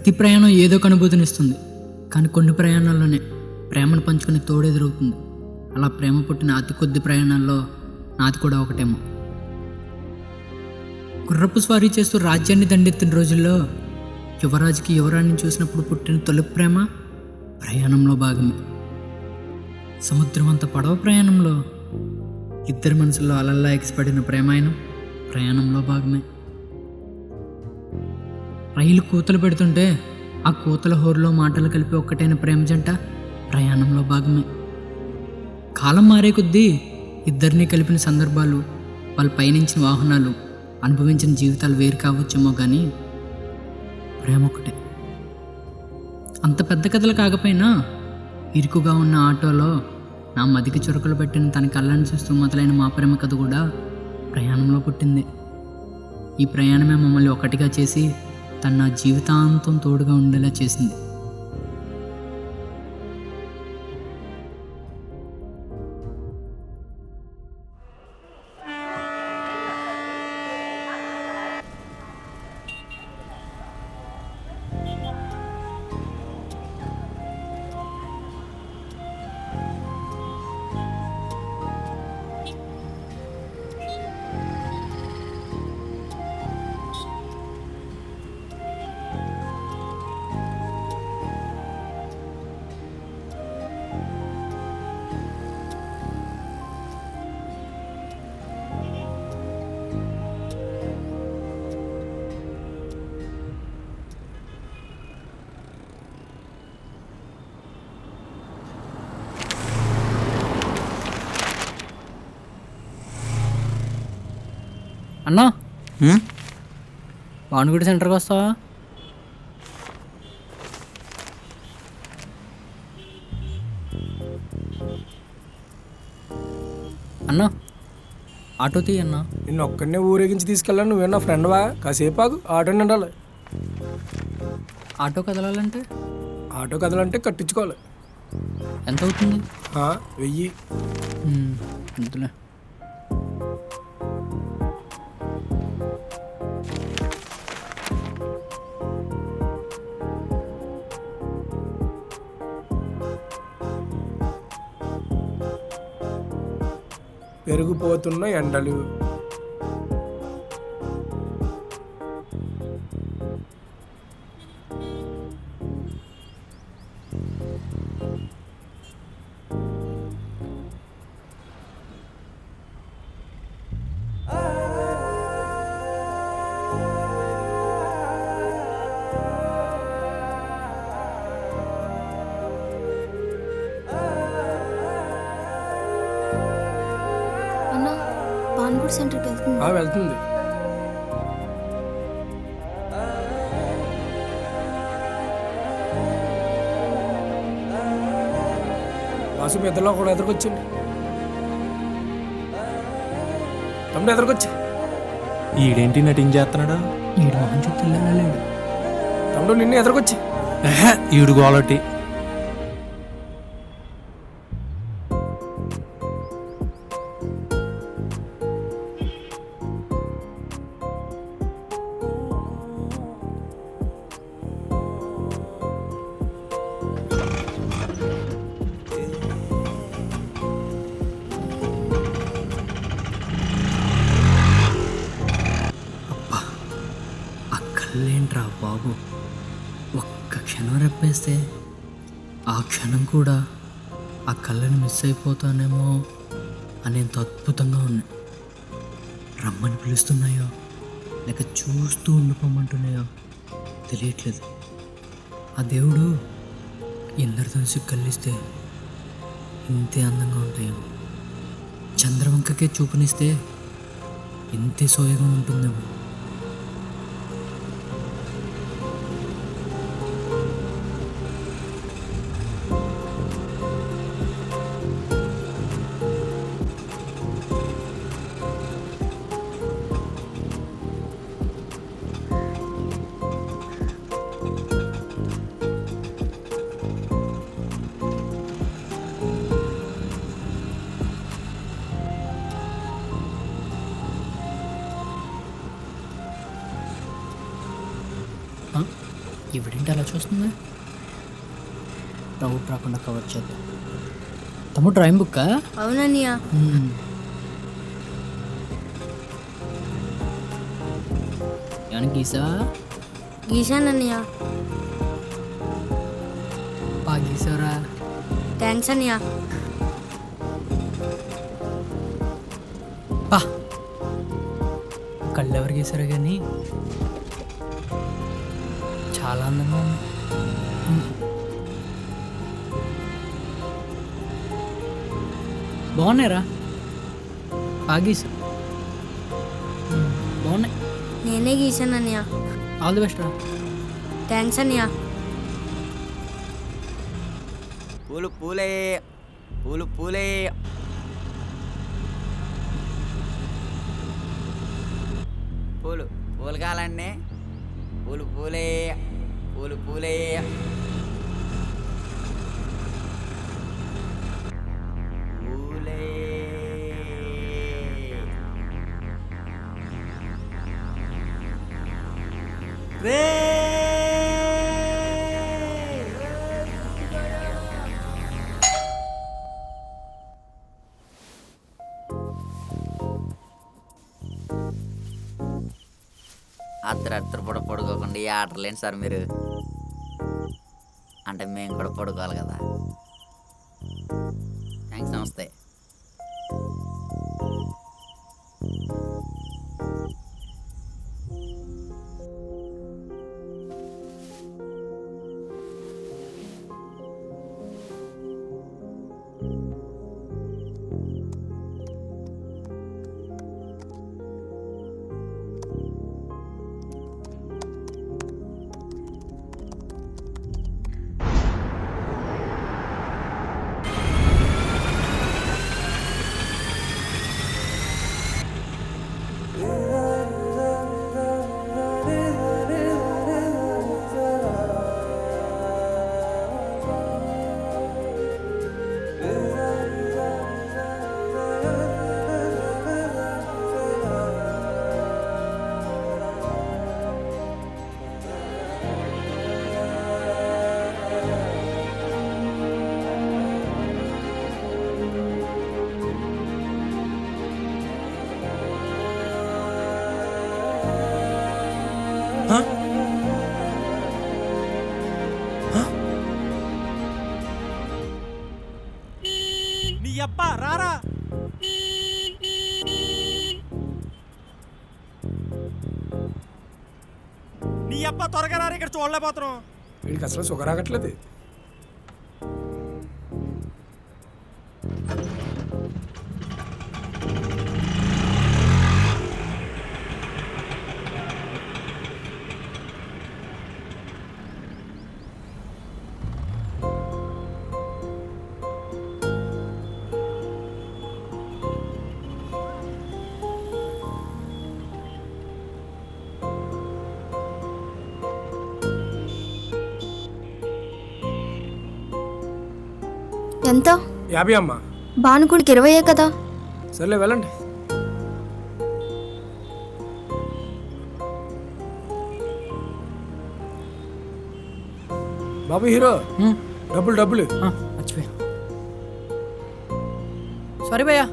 ప్రతి ప్రయాణం ఏదో ఒక అనుభూతినిస్తుంది, కానీ కొన్ని ప్రయాణాల్లోనే ప్రేమను పంచుకుని తోడెదురవుతుంది. అలా ప్రేమ పుట్టిన అతి కొద్ది ప్రయాణాల్లో నాది కూడా ఒకటేమో. గుర్రపు స్వారీ చేస్తూ రాజ్యాన్ని దండెత్తిన రోజుల్లో యువరాజుకి యువరాణిని చూసినప్పుడు పుట్టిన తొలి ప్రేమ ప్రయాణంలో భాగమే. సముద్రం అంత పడవ ప్రయాణంలో ఇద్దరి మనసుల్లో అలల్లా ఎగిసిపడిన ప్రేమాయణం ప్రయాణంలో భాగమే. రైలు కూతలు పెడుతుంటే ఆ కూతల హోరులో మాటలు కలిపి ఒక్కటైన ప్రేమ జంట ప్రయాణంలో భాగమే. కాలం మారే కొద్దీ ఇద్దరినీ కలిపిన సందర్భాలు, వాళ్ళు పయనించిన వాహనాలు, అనుభవించిన జీవితాలు వేరు కావచ్చేమో కానీ ప్రేమ ఒకటే. అంత పెద్ద కథలు కాకపోయినా ఇరుకుగా ఉన్న ఆటోలో నా మదికి చురుకులు పెట్టిన తన కళ్ళని చూస్తూ మొదలైన మా ప్రేమ కథ కూడా ప్రయాణంలో పుట్టింది. ఈ ప్రయాణమే మమ్మల్ని ఒకటిగా చేసి తన నా జీవితాంతం తోడుగా ఉండేలా చేసింది. అన్నా, భానుగుడి సెంటర్కి వస్తావా? అన్నా, ఆటో తీ అన్నా. నిన్ను ఒక్కడనే ఊరేగించి తీసుకెళ్ళాను, నువ్వేనా ఫ్రెండ్వా? కాసేపు ఆగు, ఆటో నిండాలి. ఆటో కదలాలంటే ఆటో కదలంటే కట్టించుకోవాలి. ఎంత అవుతుంది? 1000. అంతలే. పెరిగిపోతున్న ఎండలు, భానుగుడి సెంటర్కి వెళ్తుంది. వెళ్తుంది. వాసు పెద్దలో కూడా ఎదురుకొచ్చండి. తమ్ముడు ఎదురుకొచ్చి. ఈడేంటి నటించేస్తున్నాడు? ఈడు మొహం చూస్తే లేడు. తమ్ముడు నిన్ను ఎదురుకొచ్చి. ఈడు గోలటి. కళ్ళేంట్రా బాబు, ఒక్క క్షణం రెప్పేస్తే ఆ క్షణం కూడా ఆ కళ్ళని మిస్ అయిపోతానేమో అనేంత అద్భుతంగా ఉన్నాయి. రమ్మని పిలుస్తున్నాయో లేక చూస్తూ ఉండిపోమంటున్నాయో తెలియట్లేదు. ఆ దేవుడు ఇంద్రధనుసు కళ్ళిస్తే ఇంతే అందంగా ఉంటాయేమో, చంద్రవంకకే చూపునిస్తే ఇంతే సోయగా ఉంటుందేమో. ఇవిడేంటి అలా చూస్తుంది? డౌట్ రాకుండా కవర్ చేద్దాం. తమ్ముడు డ్రాయింగ్ బుక్కా? అవునన్నయ్య. ఏమైనా గీసా? గీశానన్నయ్య. బాగా గీసారా? థ్యాంక్స్ అన్నయ్య. పా కళ్ళు ఎవరు గీసారు కానీ చాలా అందంగా ఉంది. బాగున్నాయిరా, బాగా గీసా. బాగున్నాయి. నేనే గీశానన్నయ్య. ఆల్ ది బెస్ట్ రా. థ్యాంక్స్ అన్నయ్య. పూలు పూలే పూలు పూలే పూలు పూలు కావాలండి. పూలు పూలే పూలు పూలే పూలే రే అర్ధరాత్రి పూట పడుకోకుండా ఈ ఆటలేంటి సార్ మీరు? అంటే మేము కూడా పడుకోవాలి కదా. థ్యాంక్స్, నమస్తే. నీ అబ్బా రారా. నీ అబ్బా త్వరగా రారా, ఇక్కడ చూడలేకపోతున్నాం. వీడికి అసలు సుఖరాగట్లేదు. ఎంత? 50 అమ్మా. భానుకుడికి 20 కదా. సర్లే వెళ్ళండి. బాబు హీరో, డబ్బులు డబ్బులు. మర్చిపోయా. సారీ భయ్యా.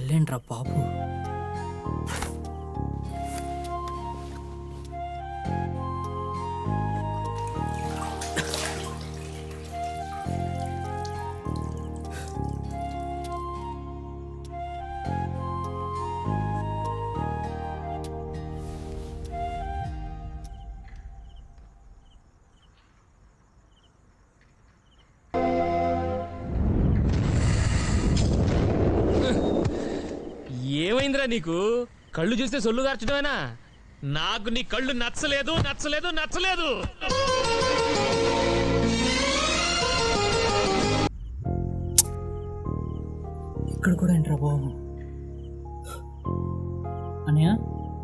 పిల్లేంట్రా బాబు. ఏమైందిరా నీకు? కళ్ళు చూస్తే సొల్లు గార్చడమేనా? నాకు నీ కళ్ళు నచ్చలేదు నచ్చలేదు నచ్చలేదు. ఇక్కడ కూడా ఏంట్రా బాబు. అనయ్య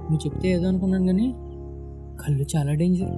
నువ్వు చెప్తే ఏదో అనుకున్నాను కానీ కళ్ళు చాలా డేంజర్.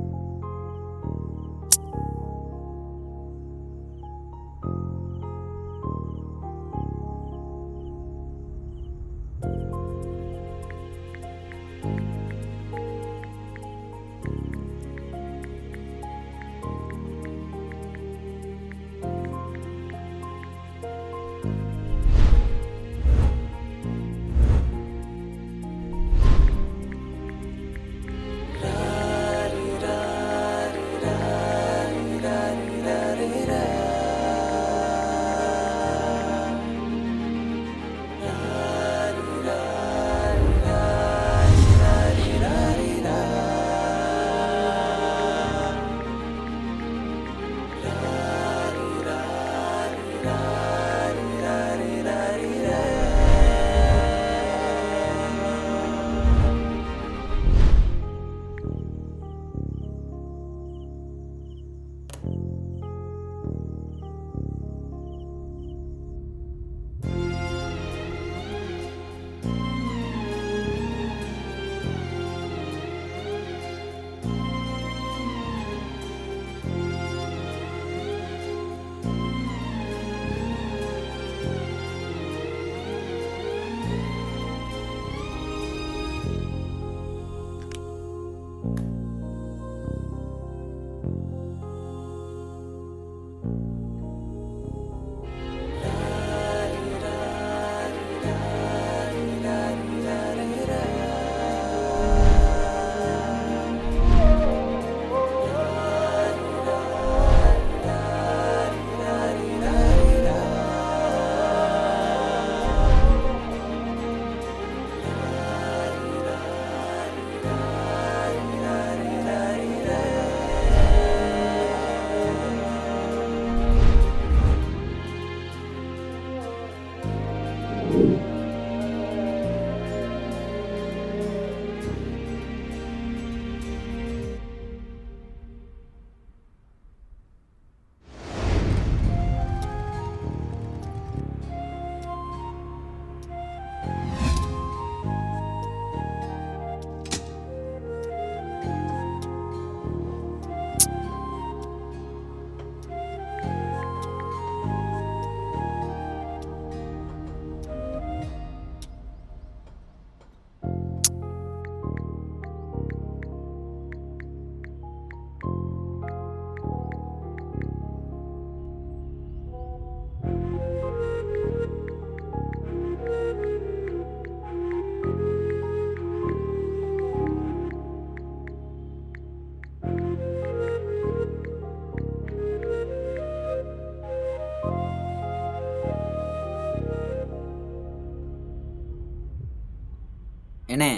ఏనే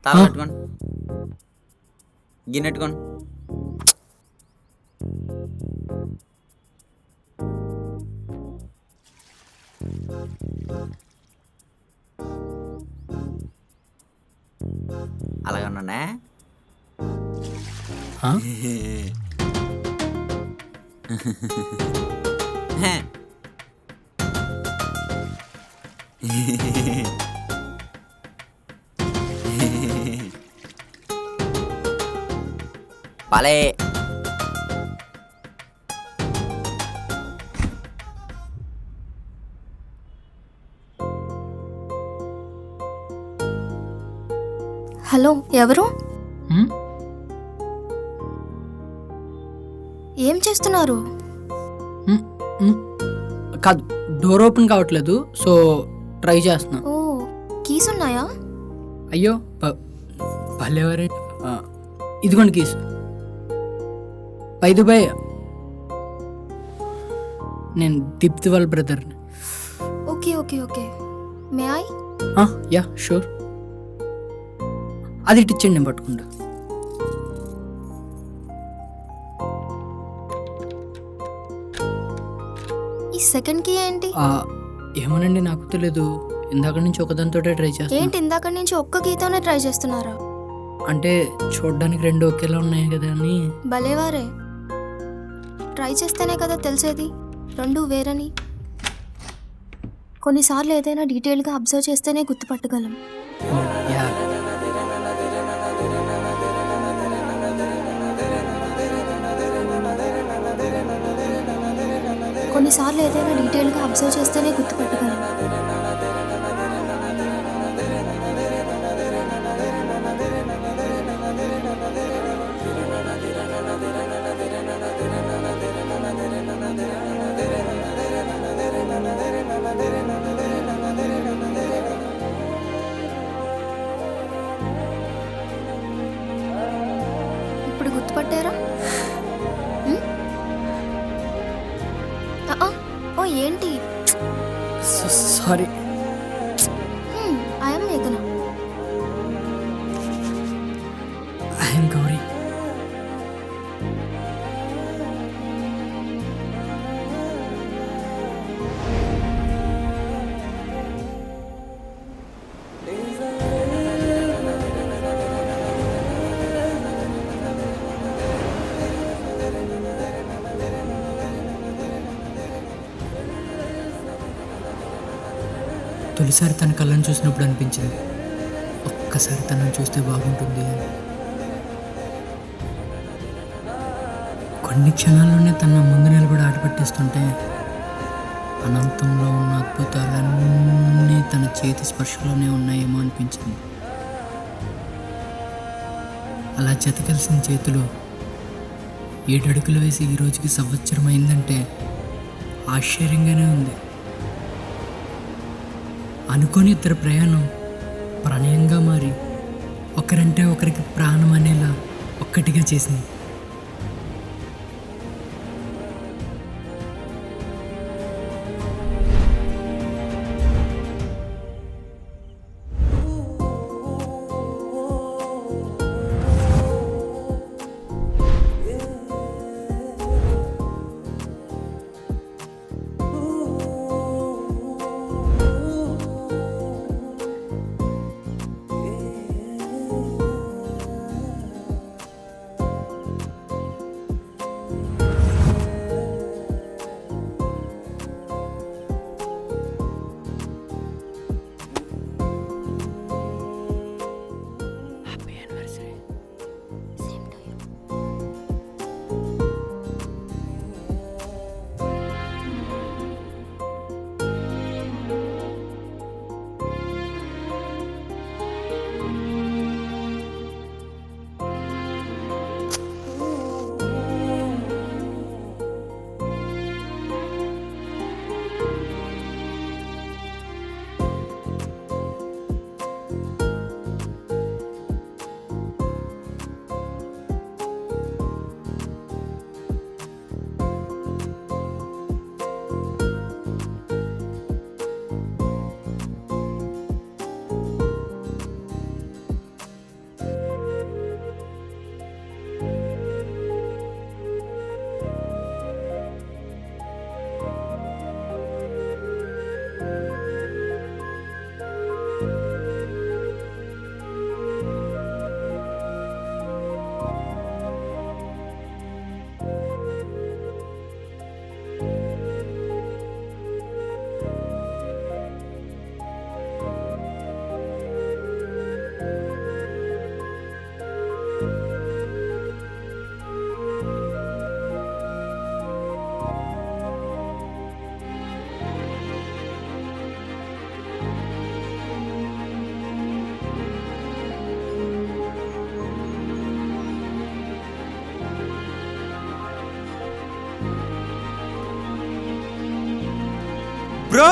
తాళం పెట్టుకోండి, గిన్నెట్టుకోండి. అలాగే ఉన్నా పాలే. హలో, ఎవరు? హ్మ్? ఏం చేస్తున్నారు? కాదు, డోర్ ఓపెన్ కావట్లేదు, సో ట్రై చేస్తున్నా. ఓ కీస్ ఉన్నాయా? అయ్యో భలేవారే. ఇదిగోండి కీసు. బై నేను దీప్తి వాళ్ళ బ్రదర్ని. Okay okay okay. May I? Yeah sure. అది ఇట్టించండి, నేను పట్టుకుంటా. ఈ సెకండ్ కీ ఏంటి? ఏమోనండి, నాకు తెలియదు. ఇందాక నుంచి ఒకదానితో ట్రై చేస్తాను. ఏంటి ఇందాక నుంచి ఒక్క కీతోనే ట్రై చేస్తున్నారా? అంటే చూడడానికి రెండు ఒకేలా ఉన్నాయి కదా అని. భలేవారే, ట్రై చేస్తేనే కదా తెలిసేది రెండు వేరని. కొన్నిసార్లు ఏదైనా డీటెయిల్గా అబ్జర్వ్ చేస్తేనే గుర్తుపట్టగలం. యా. కొన్నిసార్లు ఏదైనా డీటెయిల్గా అబ్జర్వ్ చేస్తేనే గుర్తుపట్టగలం. ఇప్పుడు గుర్తుపట్టారా? ఓ ఏంటి? సారీ. ఐఎమ్ మేఘన. ఐఎమ్ గౌరీ. తొలిసారి తన కళ్ళను చూసినప్పుడు అనిపించింది, ఒక్కసారి తనను చూస్తే బాగుంటుంది అని. కొన్ని క్షణాల్లోనే తన ముందు నిలబడి ఆటపట్టిస్తుంటే అనంతంలో ఉన్న అద్భుతాలన్నీ తన చేతి స్పర్శలోనే ఉన్నాయేమో అనిపించింది. అలా జత కలిసిన చేతులు 7 అడుగులు వేసి ఈ రోజుకి సంవత్సరం అయిందంటే ఆశ్చర్యంగానే ఉంది. అనుకోని ఇద్దరు ప్రయాణం ప్రణయంగా మారి ఒకరంటే ఒకరికి ప్రాణం అనేలా ఒక్కటిగా చేసింది. బ్రో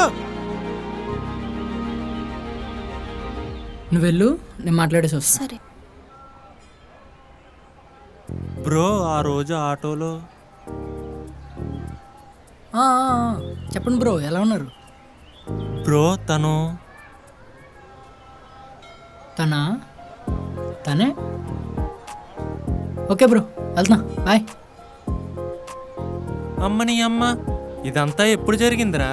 నువ్వు వెళ్ళు, నేను మాట్లాడేసి వస్తా. సరే. బ్రో ఆ రోజు ఆటోలో చెప్పండి బ్రో, ఎలా ఉన్నారు? బ్రో తను తనే ఓకే బ్రో, వెళ్తున్నా, బాయ్. అమ్మ నీ అమ్మ ఇదంతా ఎప్పుడు జరిగిందిరా?